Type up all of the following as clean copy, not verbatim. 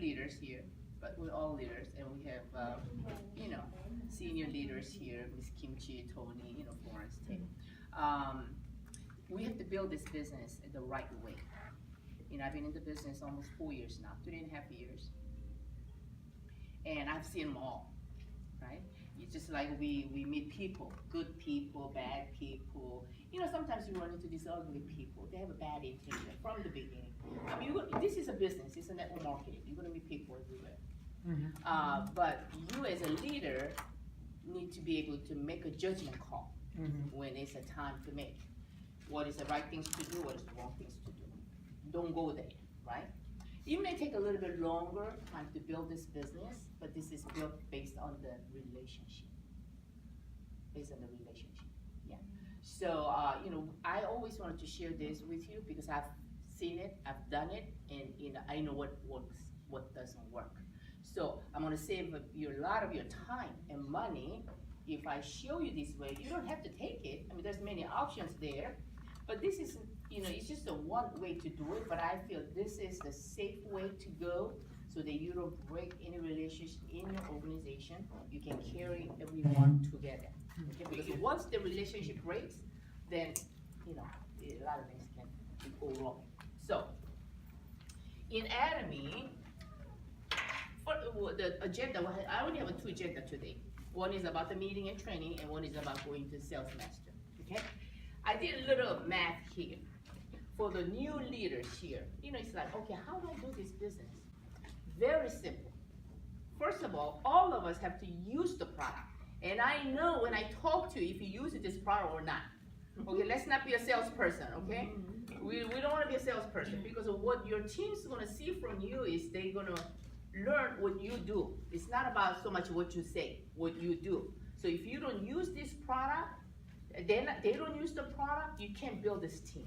leaders here, but we're all leaders, and we have, you know, senior leaders here, Miss Kimchi, Tony, you know, Florence, Tate. We have to build this business the right way. You know, I've been in the business almost 4 years now, 3.5 years, and I've seen them all, right? It's just like we meet people, good people, bad people. You know, sometimes you run into these ugly people. They have a bad intention from the beginning. I mean, this is a business. It's a network marketing. You're going to meet people everywhere. But you as a leader need to be able to make a judgment call when it's a time to make. What is the right things to do? What is the wrong things to do? Don't go there, right? It may take a little bit longer time to build this business, but this is built based on the relationship. Based on the relationship, yeah. So, you know, I always wanted to share this with you because I've seen it, I've done it, and you know, I know what works, what doesn't work. So I'm gonna save you a lot of your time and money if I show you this way. You don't have to take it. I mean, there's many options there, but this is, you know, it's just a one way to do it, but I feel this is the safe way to go so that you don't break any relationship in your organization. You can carry everyone together. Okay? Because once the relationship breaks, then, you know, a lot of things can go wrong. So, in Atomy, for the agenda, I only have 2 agendas today. One is about the meeting and training, and one is about going to sales master, okay? I did a little math here. For the new leaders here, you know, it's like, okay, how do I do this business? Very simple. First of all of us have to use the product. And I know when I talk to you if you use this product or not. Okay, let's not be a salesperson, okay? We don't want to be a salesperson because of what your team's going to see from you is they're going to learn what you do. It's not about so much what you say, what you do. So if you don't use this product, they don't use the product, you can't build this team.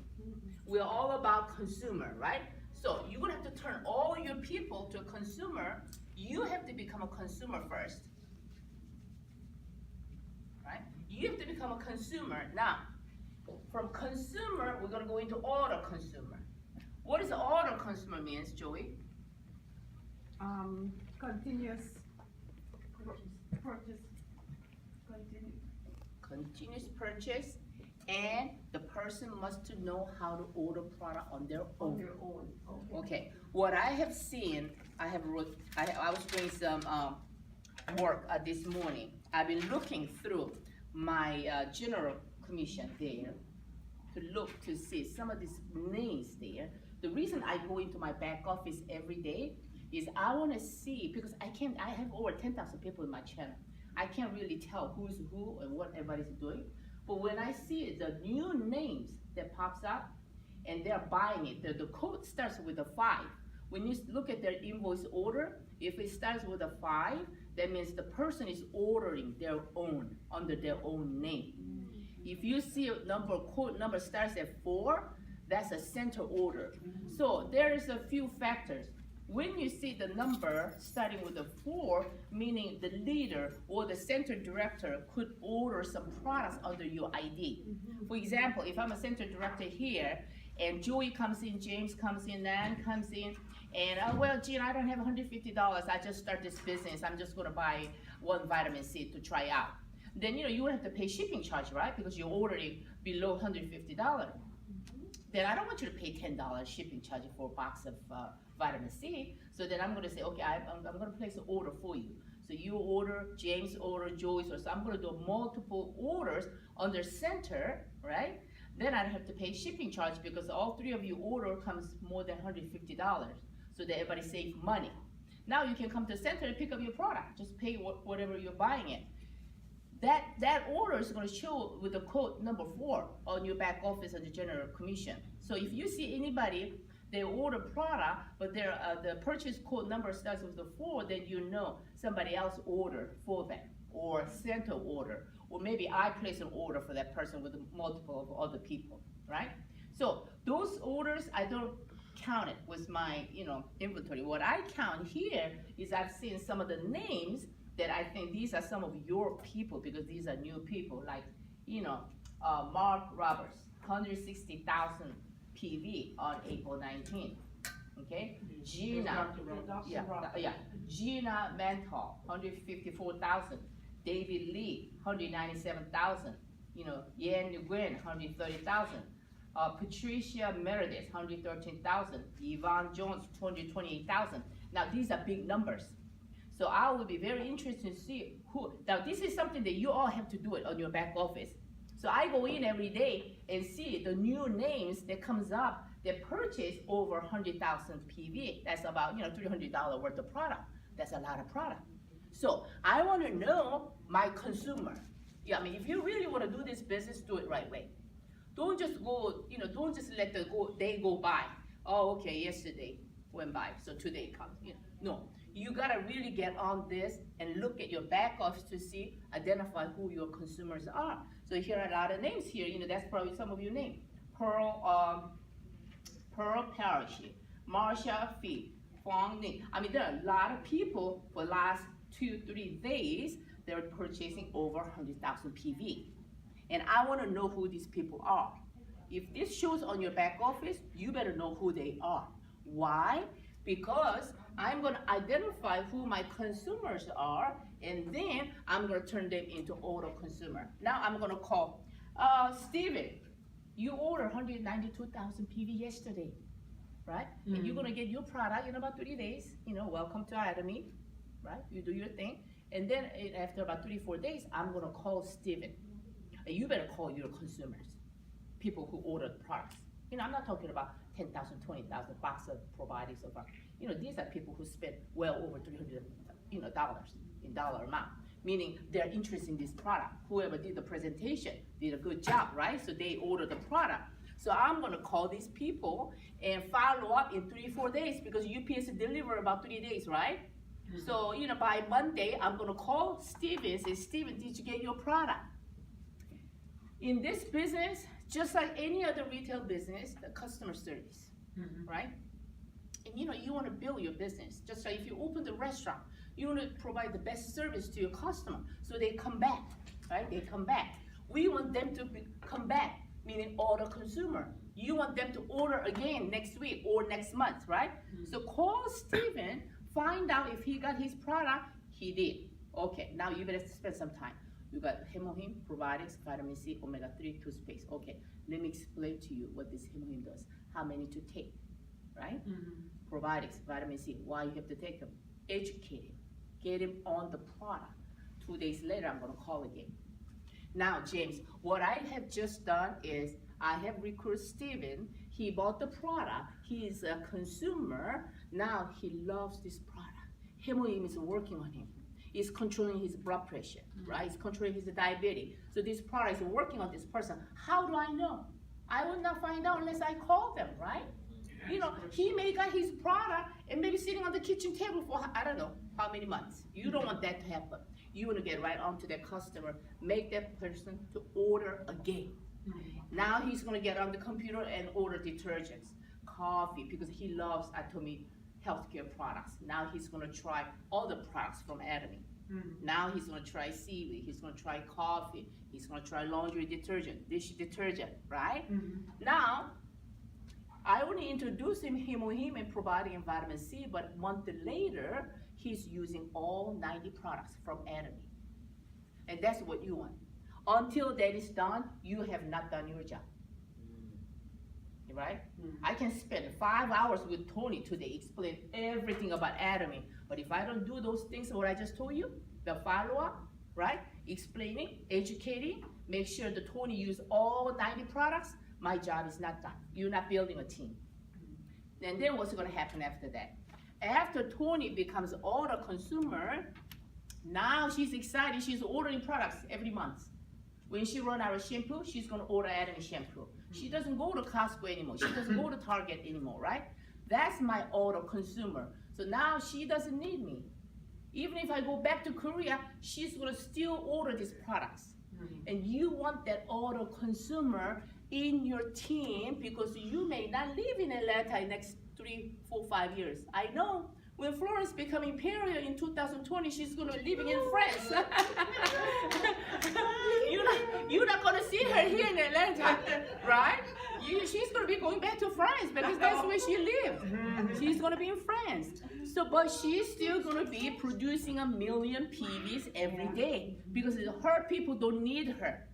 We're all about consumer, right? So you're gonna have to turn all your people to a consumer. You have to become a consumer first, right? You have to become a consumer. Now, from consumer, we're gonna go into auto consumer. What does auto consumer means, Joey? Continuous purchase. Continuous purchase, and the person must to know how to order product on their own. On your own. Okay. What I have seen, I was doing some work this morning. I've been looking through my general commission there to look to see some of these names there. The reason I go into my back office every day is I want to see, because I have over 10,000 people in my channel. I can't really tell who's who and what everybody's doing. But when I see the new names that pops up and they're buying it, the code starts with a 5. When you look at their invoice order, if it starts with a 5, that means the person is ordering their own, under their own name. If you see a code number starts at 4, that's a center order. So there is a few factors. When you see the number starting with a 4, meaning the leader or the center director could order some products under your ID. For example, if I'm a center director here, and Joey comes in, James comes in, Nan comes in, and well, Gene, I don't have $150. I just start this business. I'm just going to buy 1 vitamin C to try out. Then you would have to pay shipping charge, right? Because you're ordering below $150. Then I don't want you to pay $10 shipping charge for a box of vitamin C. So then I'm going to say, okay, I'm going to place an order for you. So you order, James order, Joyce order. So I'm going to do multiple orders under center, right? Then I have to pay shipping charge because all 3 of you order comes more than $150. So that everybody saves money. Now you can come to center and pick up your product. Just pay whatever you're buying it. That order is going to show with the code number 4 on your back office of the general commission. So if you see anybody, they order product, but the purchase code number starts with the 4, then you know somebody else ordered for them, or center order, or maybe I place an order for that person with multiple of other people, right? So those orders, I don't count it with my inventory. What I count here is I've seen some of the names that I think these are some of your people, because these are new people, like, Mark Roberts, 160,000 PV on April 19th. Okay, Gina, yeah, Gina Mental, 154,000. David Lee, 197,000. Yan Nguyen, 130,000. Patricia Meredith, 113,000. Yvonne Jones, 228,000. Now these are big numbers. So I will be very interested to see who. Now this is something that you all have to do it on your back office. So I go in every day and see the new names that comes up that purchase over 100,000 PV. That's about $300 worth of product. That's a lot of product. So I want to know my consumer. Yeah, I mean, if you really want to do this business, do it right way. Don't just go, don't just let the day go by. Oh, okay, yesterday went by, so today comes. No, you gotta really get on this and look at your back office to see, identify who your consumers are. So here are a lot of names here. That's probably some of your names. Pearl Parrish, Marsha Fee, Fong Ning. I mean, there are a lot of people for the last 2-3 days. They're purchasing over 100,000 PV. And I want to know who these people are. If this shows on your back office, you better know who they are. Why? Because I'm going to identify who my consumers are, and then I'm going to turn them into auto consumer. Now I'm going to call Steven. You ordered 192,000 PV yesterday, right? Mm-hmm. And you're going to get your product in about 30 days. Welcome to Atomy, right? You do your thing. And then after about 3-4 days, I'm going to call Steven. And you better call your consumers, people who order products. I'm not talking about 10,000, 20,000 box of probiotics or these are people who spend well over $300, dollars in dollar amount, meaning they're interested in this product. Whoever did the presentation did a good job, right? So they ordered the product. So I'm gonna call these people and follow up in 3-4 days because UPS deliver about 3 days, right? Mm-hmm. So by Monday, I'm gonna call Steven and say, Steven, did you get your product? In this business, just like any other retail business, the customer service, mm-hmm. right? And you want to build your business. Just like if you open the restaurant, you want to provide the best service to your customer, so they come back, right? They come back. We want them to come back, meaning order consumer. You want them to order again next week or next month, right? Mm-hmm. So call Steven, find out if he got his product. He did. Okay, now you better spend some time. You got Hemohim, probiotics, vitamin C, omega-3 toothpaste. Okay, let me explain to you what this Hemohim does, how many to take, right? Mm-hmm. Probiotics, vitamin C, why you have to take them. Educate him, get him on the product. 2 days later, I'm gonna call again. Now, James, what I have just done is I have recruited Steven. He bought the product. He is a consumer. Now he loves this product. Hemohim is working on him. It's controlling his blood pressure, right? It's controlling his diabetes. So this product is working on this person. How do I know? I will not find out unless I call them, right? He may got his product and maybe sitting on the kitchen table for, I don't know, how many months. You don't want that to happen. You want to get right on to that customer, make that person to order again. Now he's going to get on the computer and order detergents, coffee, because he loves Atomy healthcare products. Now he's going to try all the products from Atomy. Now he's going to try seaweed, he's going to try coffee, he's going to try laundry detergent, dish detergent, right? Now, I only introduced him Hemohim and probiotic and vitamin C, but a month later, he's using all 90 products from Atomy. And that's what you want. Until that is done, you have not done your job. Right? I can spend 5 hours with Tony today, explain everything about Atomy. But if I don't do those things, what I just told you, the follow-up, right? Explaining, educating, make sure that Tony use all 90 products, my job is not done. You're not building a team. And then what's gonna happen after that? After Tony becomes auto consumer, now she's excited, she's ordering products every month. When she run out of shampoo, she's gonna order Atomy shampoo. She doesn't go to Costco anymore. She doesn't go to Target anymore, right? That's my auto consumer. So now she doesn't need me. Even if I go back to Korea, she's gonna still order these products. And you want that auto consumer in your team because you may not live in Atlanta in the next 3, 4, 5 years. I know When Florence become imperial in 2020, she's gonna be living in France. you're not gonna see her here in Atlanta, right? She's gonna be going back to France because that's where she lived. She's gonna be in France. So, but she's still gonna be producing 1 million PVs every day because her people don't need her.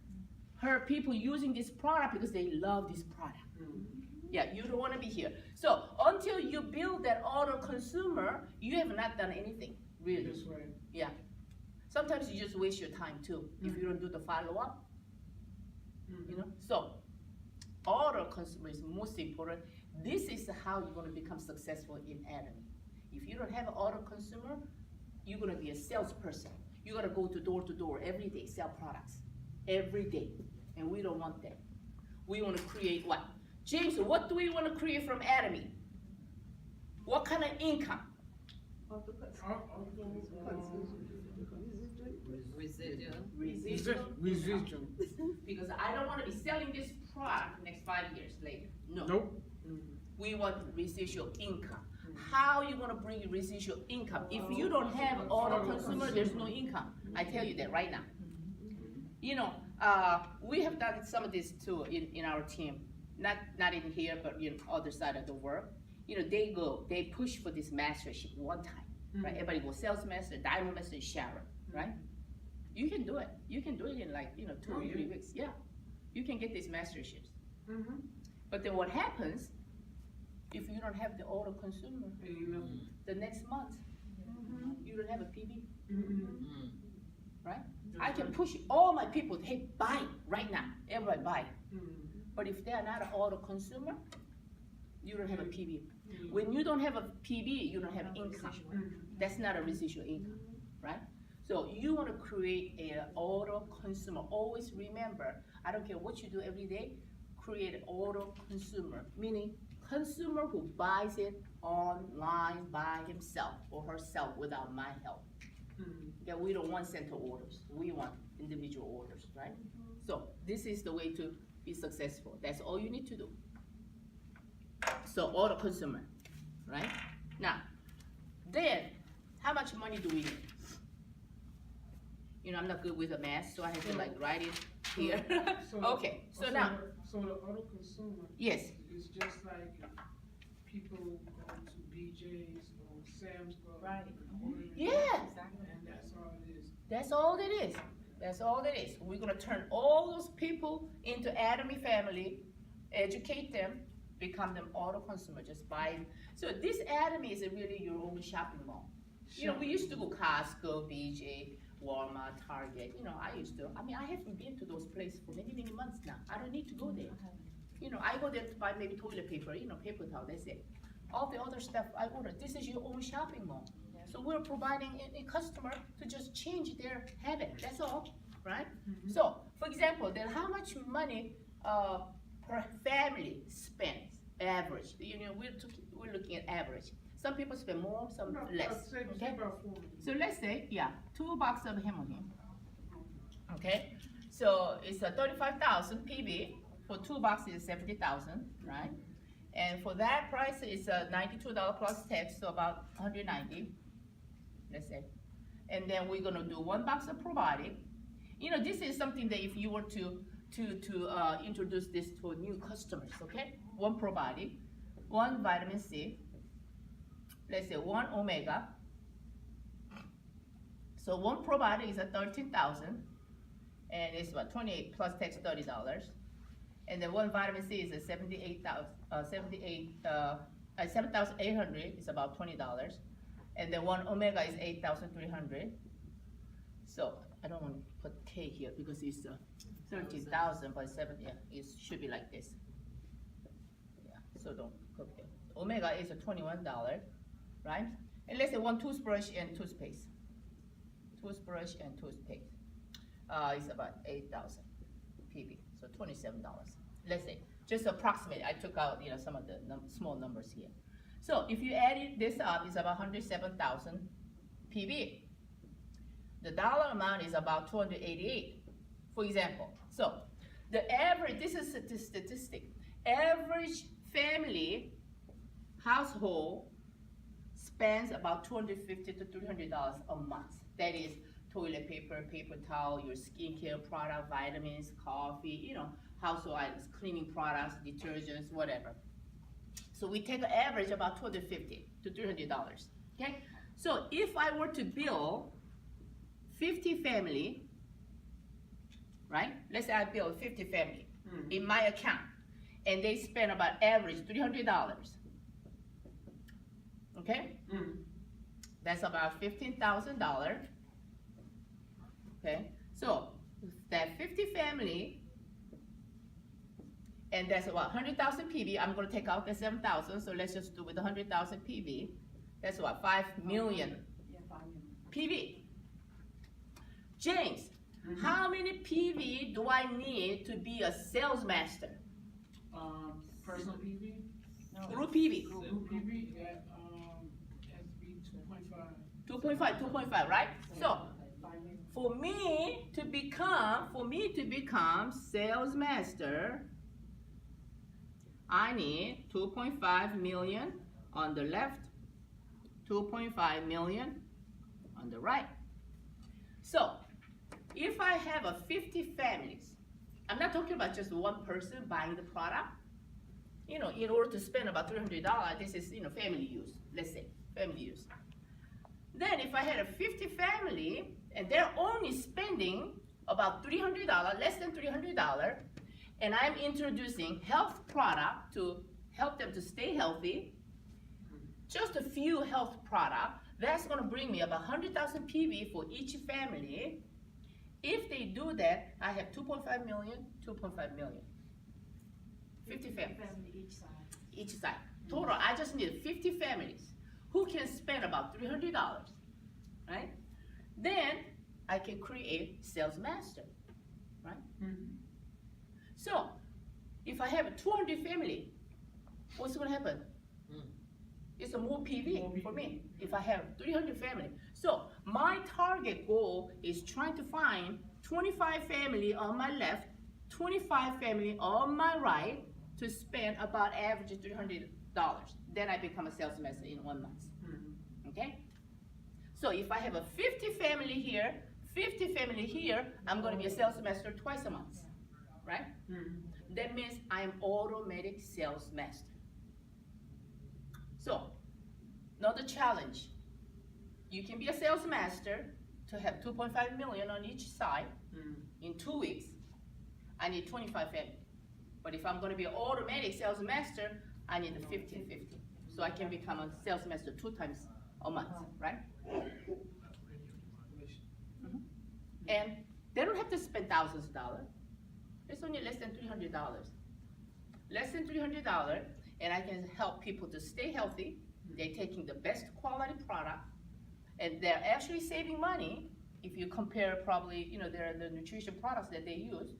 Her people using this product because they love this product. Yeah, you don't want to be here. So until you build that auto consumer, you have not done anything, really. That's right. Yeah. Sometimes you just waste your time too if you don't do the follow-up. You know. So auto consumer is most important. This is how you're going to become successful in Atomy. If you don't have an auto consumer, you're going to be a salesperson. You got to go to door every day, sell products every day, and we don't want that. We want to create what? James, what do we want to create from Atomy? What kind of income? Residual. Because I don't want to be selling this product next 5 years later. No. Nope. We want residual income. How are you going to bring residual income? If you don't have auto consumer, there's no income. I tell you that right now. You know, we have done some of this too in our team. Not in here, but in other side of the world. You know, they push for this mastership one time, right? Everybody goes sales master, diamond master, Sharon, right? You can do it. You can do it in like 2 or 3 weeks. Yeah, you can get these masterships. But then what happens if you don't have the auto consumer? The next month, you don't have a PB, right? I can push all my people. Hey, buy right now. Everybody buy. But if they are not an auto consumer, you don't have a PB. When you don't have a PB, you don't have income. That's not a residual income, right? So you want to create an auto consumer. Always remember, I don't care what you do every day, create an auto consumer, meaning consumer who buys it online by himself or herself without my help. Yeah, we don't want center orders. We want individual orders, right? So this is the way to be successful. That's all you need to do. So auto consumer, right? Now, then, how much money do we need? You know, I'm not good with the math, so I have to like write it here. Okay, so now. So the auto consumer. Yes. Is just like people go to BJ's or Sam's Club. Right. Yeah. And that's all it is. That's all it is. That's all it is. We're gonna turn all those people into Atomy family, educate them, become them auto consumer, just buy. So this Atomy is really your own shopping mall. You know, we used to go Costco, BJ, Walmart, Target. You know, I haven't been to those places for many, many months now. I don't need to go there. You know, I go there to buy maybe toilet paper, paper towel, that's it. All the other stuff I order. This is your own shopping mall. So we're providing a customer to just change their habit. That's all, right? So, for example, then how much money per family spends average? You know, we're looking at average. Some people spend more, some less. Okay. So let's say, yeah, 2 boxes of Himalayan. Okay. So it's a 35,000 PB. For 2 boxes, is 70,000, right? And for that price, it's $92 plus tax, so about 190. Let's say. And then we're gonna do 1 box of probiotic. You know, this is something that if you were to introduce this to new customers, okay? 1 probiotic, 1 vitamin C, let's say 1 omega. So 1 probiotic is at 13,000, and it's about 28 plus tax $30. And then 1 vitamin C is at 7,800. It's about $20. And then 1 omega is 8,300. So I don't want to put K here because it's 13,000 by 7. Yeah, it should be like this. Yeah, so don't put there. Omega is a $21, right? And let's say 1 toothbrush and toothpaste. Toothbrush and toothpaste is about 8,000 PB, so $27. Let's say, just approximate. I took out some of the small numbers here. So if you add this up, it's about 107,000 PB. The dollar amount is about 288, for example. So the average, this is a statistic, average family household spends about $250 to $300 a month. That is toilet paper, paper towel, your skincare product, vitamins, coffee, household items, cleaning products, detergents, whatever. So we take an average about $250 to $300. Okay? So if I were to bill 50 family, right? Let's say I bill 50 family in my account, and they spend about average $300. Okay? That's about $15,000. Okay? So that 50 family, and that's about 100,000 PV. I'm going to take out the 7,000, so let's just do with 100,000 PV. That's what, 5 million PV. James, how many PV do I need to be a sales master? Personal PV? Group PV. Group PV, that, has to be 2.5. 2.5, right? So, for me to become sales master, I need 2.5 million on the left, 2.5 million on the right. So, if I have a 50 families, I'm not talking about just one person buying the product. In order to spend about $300, this is, family use, let's say, family use. Then if I had a 50 family, and they're only spending about $300, less than $300, and I'm introducing health product to help them to stay healthy, just a few health product, that's gonna bring me about 100,000 PV for each family. If they do that, I have 2.5 million, 2.5 million. 50 families. Each side. Total, I just need 50 families who can spend about $300, right? Then I can create sales master, right? So, if I have a 200 family, what's gonna happen? It's a more PV for me if I have 300 family. So my target goal is trying to find 25 family on my left, 25 family on my right to spend about average $300. Then I become a sales master in 1 month. Okay? So if I have a 50 family here, 50 family here, I'm going to be a sales master twice a month, right? That means I'm automatic sales master. So, another challenge. You can be a sales master to have 2.5 million on each side in 2 weeks. I need 25 family. But if I'm going to be an automatic sales master, I need the 50-50. So I can become a sales master 2 times a month, right? And they don't have to spend thousands of dollars. It's only less than $300. Less than $300, and I can help people to stay healthy. They're taking the best quality product, and they're actually saving money. If you compare, probably, the nutrition products that they use,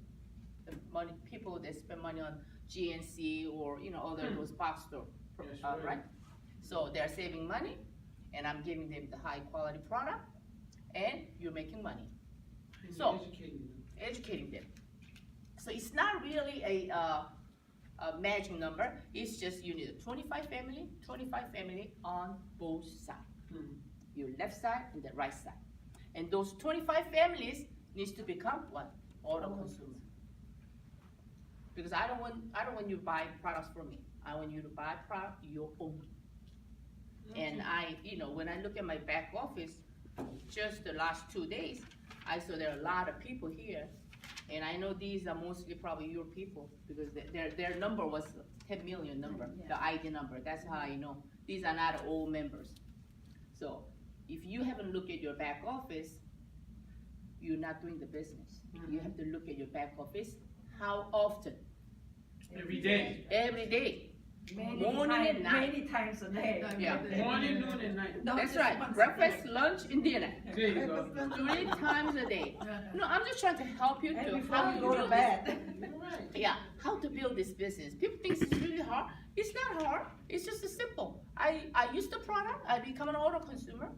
the money people that spend money on GNC or other those box store, right? So they're saving money, and I'm giving them the high quality product, and you're making money. So educating them. So it's not really a magic number. It's just you need a 25 family on both sides. Your left side and the right side. And those 25 families needs to become what? Auto consumer. Because I don't want you to buy products from me. I want you to buy product your own. And when I look at my back office, just the last 2 days, I saw there are a lot of people here. And I know these are mostly probably your people because their number was 10 million number, the ID number. That's how I know. These are not old members. So if you haven't looked at your back office, you're not doing the business. You have to look at your back office. How often? Every day. Every day. Morning and night. Many times a day. Yeah. Morning, noon, and night. That's right. Breakfast, lunch, and dinner. There you go. 3 times a day. No, I'm just trying to help you And to before how you to go to build bed. Yeah, how to build this business. People think it's really hard. It's not hard. It's just as simple. I use the product. I become an auto consumer,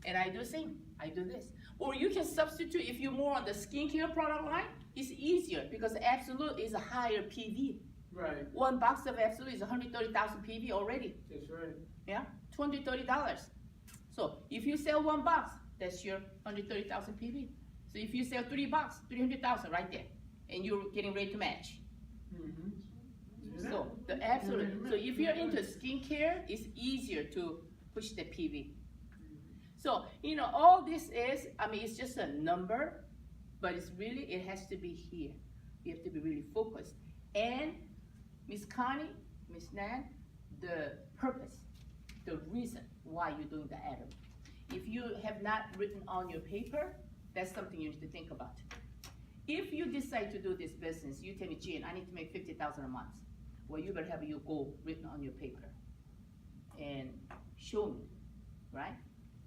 and I do the same. I do this. Or you can substitute if you're more on the skincare product line. It's easier because Absolute is a higher PV. Right. 1 box of Absolute is 130,000 PV already. That's right. Yeah, $230. So if you sell one box, that's your 130,000 PV. So if you sell 3 boxes, 300,000 right there, and you're getting ready to match. So the absolute. So if you're into skincare, it's easier to push the PV. So all this is, it's just a number, but it's really, it has to be here. You have to be really focused. And Miss Connie, Miss Nan, the purpose, the reason why you're doing the Atomy. If you have not written on your paper, that's something you need to think about. If you decide to do this business, you tell me, Jean, I need to make 50,000 a month. Well, you better have your goal written on your paper and show me, right?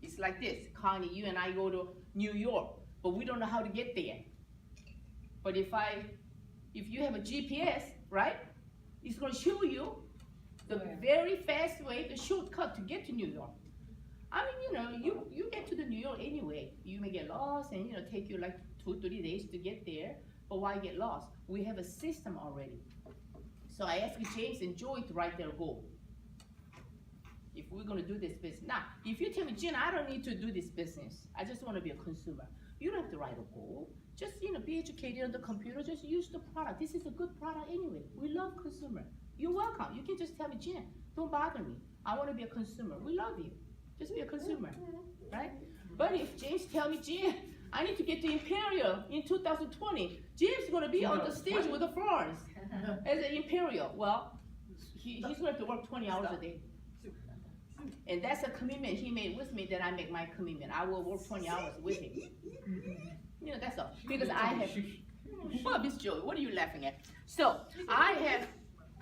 It's like this, Connie, you and I go to New York, but we don't know how to get there. But if you have a GPS, right, it's gonna show you the very fast way, the shortcut to get to New York. You get to the New York anyway. You may get lost and take you like 2-3 days to get there, but why get lost? We have a system already. So I asked James and Joy to write their goal. If we're gonna do this business. Now, if you tell me, Jen, I don't need to do this business. I just wanna be a consumer. You don't have to write a goal. Just be educated on the computer, just use the product. This is a good product anyway. We love consumer. You're welcome. You can just tell me, Jen, don't bother me. I wanna be a consumer. We love you. Just be a consumer, right? But if James tell me, Jen, I need to get to Imperial in 2020, James is gonna be on the stage with the Florence as an Imperial. Well, he's gonna have to work 20 hours a day. And that's a commitment he made with me that I make my commitment. I will work 20 hours with him. That's all. Because I have, well, Miss Joey, what are you laughing at? So, I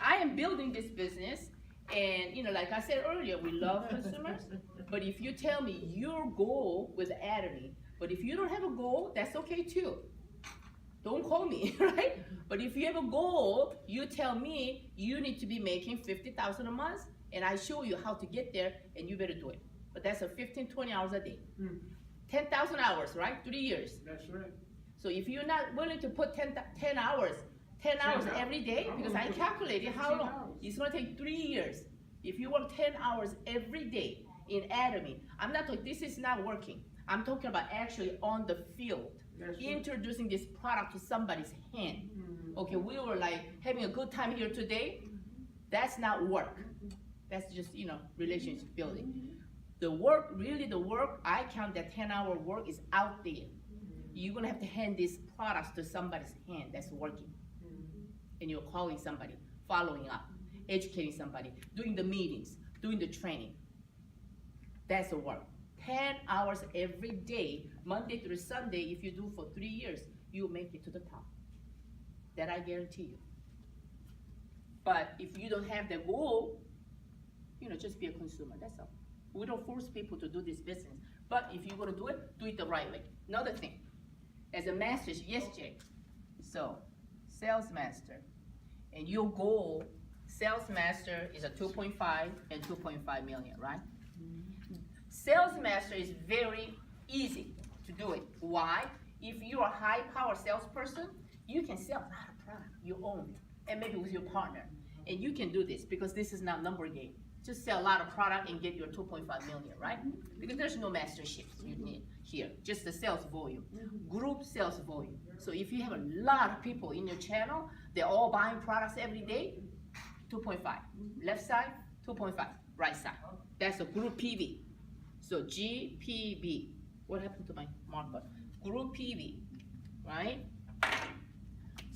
am building this business, and like I said earlier, we love consumers. But if you tell me your goal with Atomy, but if you don't have a goal, that's okay too. Don't call me, right? But if you have a goal, you tell me you need to be making 50,000 a month, and I show you how to get there, and you better do it. But that's a 15-20 hours a day. 10,000 hours, right? 3 years. That's right. So if you're not willing to put 10 hours every day, because I calculated how long. It's gonna take 3 years. If you work 10 hours every day in Atomy, I'm not talking, this is not working. I'm talking about actually on the field, introducing this product to somebody's hand. Okay, we were like having a good time here today. That's not work. That's just, relationship building. The work, I count that 10-hour work is out there. You're gonna have to hand these products to somebody's hand that's working. And you're calling somebody, following up, educating somebody, doing the meetings, doing the training. That's the work. 10 hours every day, Monday through Sunday, if you do for 3 years, you'll make it to the top. That I guarantee you. But if you don't have the goal, just be a consumer, that's all. We don't force people to do this business. But if you're gonna do it the right way. Another thing, as a master, yes, Jay. So, sales master, and your goal, sales master is a 2.5 and 2.5 million, right? Sales master is very easy to do it. Why? If you're a high power salesperson, you can sell a lot of product you own, and maybe with your partner. And you can do this because this is not number game. Just sell a lot of product and get your 2.5 million, right? Because there's no masterships you need here, just the sales volume, group sales volume. So if you have a lot of people in your channel, they're all buying products every day, 2.5. Left side, 2.5, right side. That's a group PV. So GPV, what happened to my marker? Group PV, right?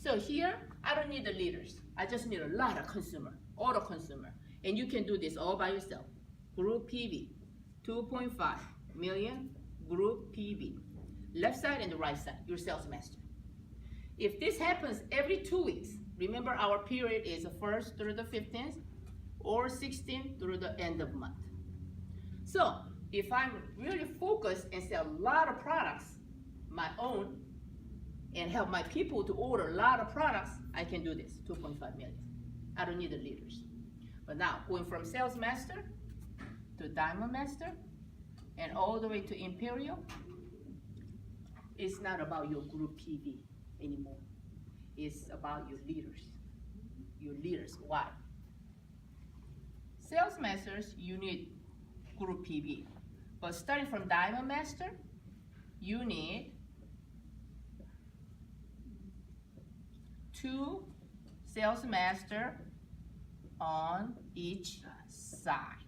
So here, I don't need the leaders. I just need a lot of consumer, auto consumer. And you can do this all by yourself. Group PV, 2.5 million, group PV. Left side and the right side, your sales master. If this happens every 2 weeks, remember our period is the 1st through the 15th, or 16th through the end of month. So, if I'm really focused and sell a lot of products, my own, and help my people to order a lot of products, I can do this, 2.5 million. I don't need the leaders. But now, going from sales master to diamond master, and all the way to imperial, it's not about your group PV anymore. It's about your leaders. Your leaders, why? Sales masters, you need group PV. But starting from Diamond Master, you need 2 Sales Master on each side.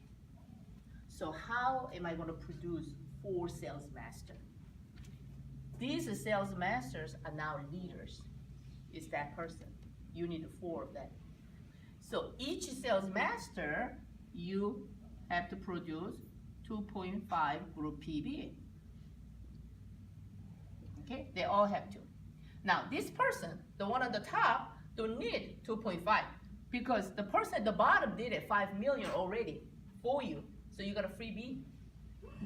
So how am I going to produce 4 Sales Masters? These sales masters are now leaders. It's that person. You need 4 of them. So each sales master, you have to produce 2.5 group PB. Okay, they all have to. Now this person, the one at the top, don't need 2.5 because the person at the bottom did it 5 million already for you. So you got a freebie.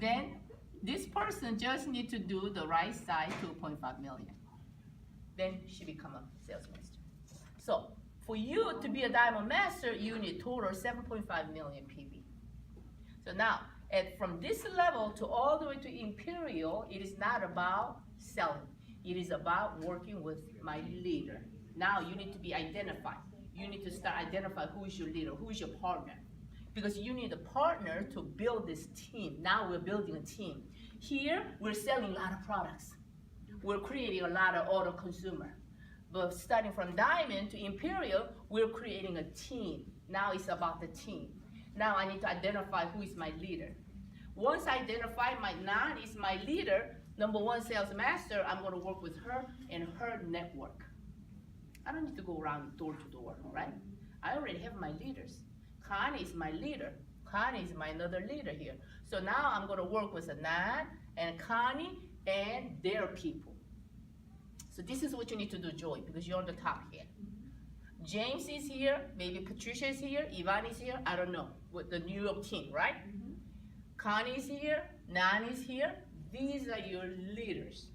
Then this person just need to do the right side 2.5 million. Then she become a sales master. So for you to be a diamond master, you need total 7.5 million PB. So now, from this level to all the way to imperial, it is not about selling. It is about working with my leader. Now you need to be identified. You need to start identifying who is your leader, who is your partner. Because you need a partner to build this team. Now we're building a team. Here, we're selling a lot of products. We're creating a lot of auto consumer. But starting from diamond to imperial, we're creating a team. Now it's about the team. Now I need to identify who is my leader. Once I identify my Nan is my leader, number 1 sales master, I'm going to work with her and her network. I don't need to go around door to door, right? I already have my leaders. Connie is my leader. Connie is my another leader here. So now I'm going to work with Nan and Connie and their people. So this is what you need to do, Joy, because you're on the top here. James is here, maybe Patricia is here, Ivan is here, I don't know, with the New York team, right? Connie is here, Nan is here. These are your leaders,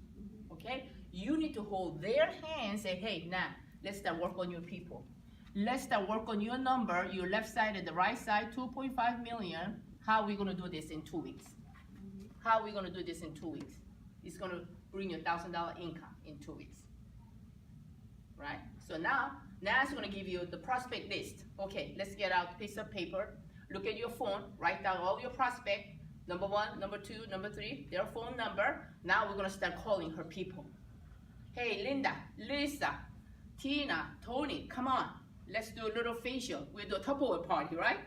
okay? You need to hold their hands, say, hey, Nan, let's start work on your people. Let's start work on your number, your left side and the right side, 2.5 million. How are we going to do this in 2 weeks? How are we going to do this in 2 weeks? It's going to bring you $1,000 income in 2 weeks, right? So now, Nan's going to give you the prospect list. Okay, let's get out a piece of paper. Look at your phone, write down all your prospect, number 1, number 2, number 3, their phone number. Now we're going to start calling her people. Hey, Linda, Lisa, Tina, Tony, come on. Let's do a little facial. We'll do a Tupperware party, right?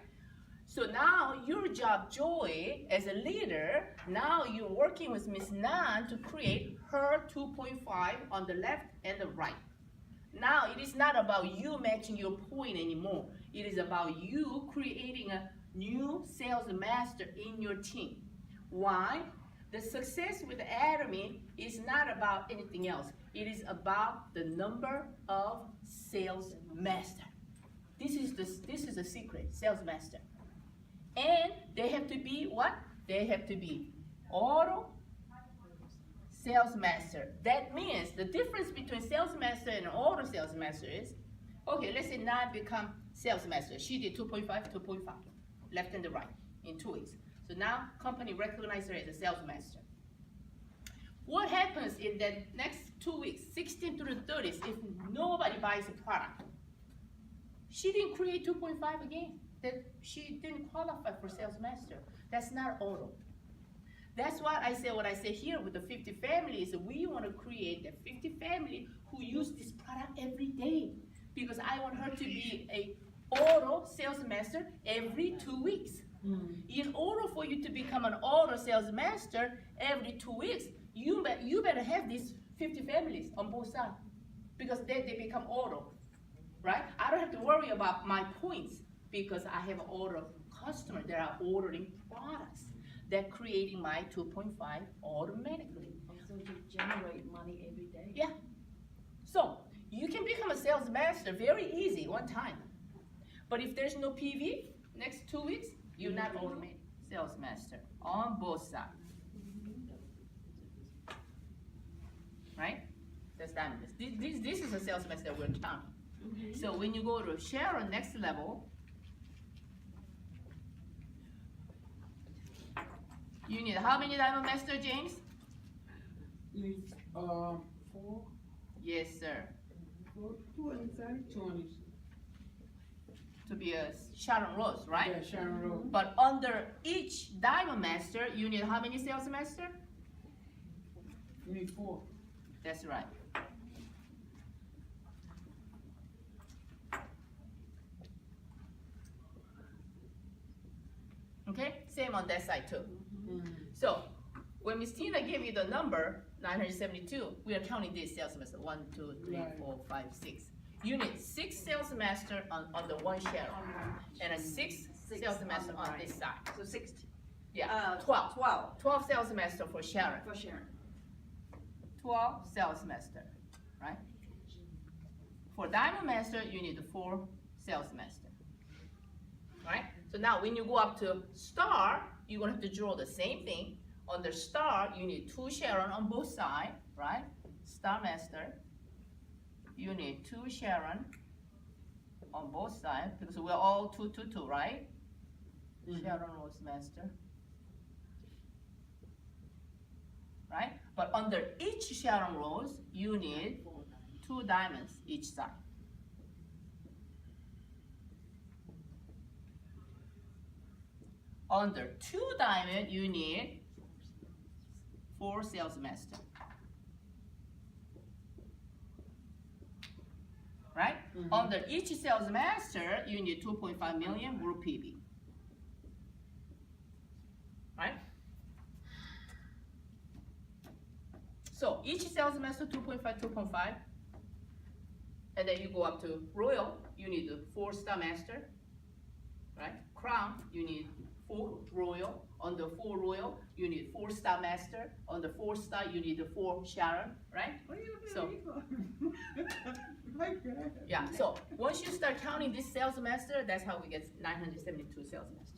So now your job, Joy, as a leader, now you're working with Miss Nan to create her 2.5 on the left and the right. Now it is not about you matching your point anymore. It is about you creating a new sales master in your team. Why? The success with Atomy is not about anything else. It is about the number of sales master. This is the secret, sales master. And they have to be what? They have to be auto sales master. That means the difference between sales master and auto sales master is, okay, let's say Nan become sales master. She did 2.5, 2.5, left and the right in 2 weeks. So now company recognizes her as a sales master. What happens in the next 2 weeks, 16 through the 30s, if nobody buys a product? She didn't create 2.5 again. That she didn't qualify for sales master. That's not auto. That's why I say what I say here with the 50 families. We want to create the 50 family who use this product every day, because I want her to be a auto sales master every 2 weeks. In order for you to become an auto sales master every 2 weeks, you better have these 50 families on both sides, because then they become auto, right? I don't have to worry about my points, because I have an order customer that are ordering products. They're creating my 2.5 automatically. So you generate money every day? Yeah. So you can become a sales master very easy one time. But if there's no PV, next 2 weeks, you're not automated sales master on both sides. Right? That's that. This is a sales master we're counting. So when you go to Sharon next level, you need how many diamond master, James? Need 4. Yes, sir. 4, 2 inside, 2 on each. to be a Sharon Rose, right? Yeah, Sharon Road. But under each Diamond Master, you need how many sales master? You need 4. That's right. Okay, same on that side too. So when Miss Tina gave you the number 972, we are counting these sales master 1, 2, 3, Right. 4, 5, 6. You need 6 sales master on the one Sharon, and a 6 sales master on this side. So 60. Yeah, 12. 12 12 sales master for Sharon. for Sharon. 12 sales master, right? For Diamond Master, you need 4 sales master, right? So now when you go up to Star, you're gonna have to draw the same thing. Under Star, you need 2 Sharon on both sides, right? Star Master, you need 2 Sharon on both sides, because we're all 2, 2, 2, right? Sharon Rose Master. Right? But under each Sharon Rose, you need 2 diamonds each side. Under 2 diamond, you need 4 sales master. Right? Under each sales master, you need 2.5 million group PB. Right? So each sales master 2.5, 2.5. And then you go up to Royal, you need a 4 Star Master. Right? Crown, you need 4 Royal. On the 4 Royal, you need 4 Star Master. On the 4 Star, you need a 4 Sharon, right? What are you looking So- at me for? Like that. Yeah, so once you start counting this sales master, that's how we get 972 sales master.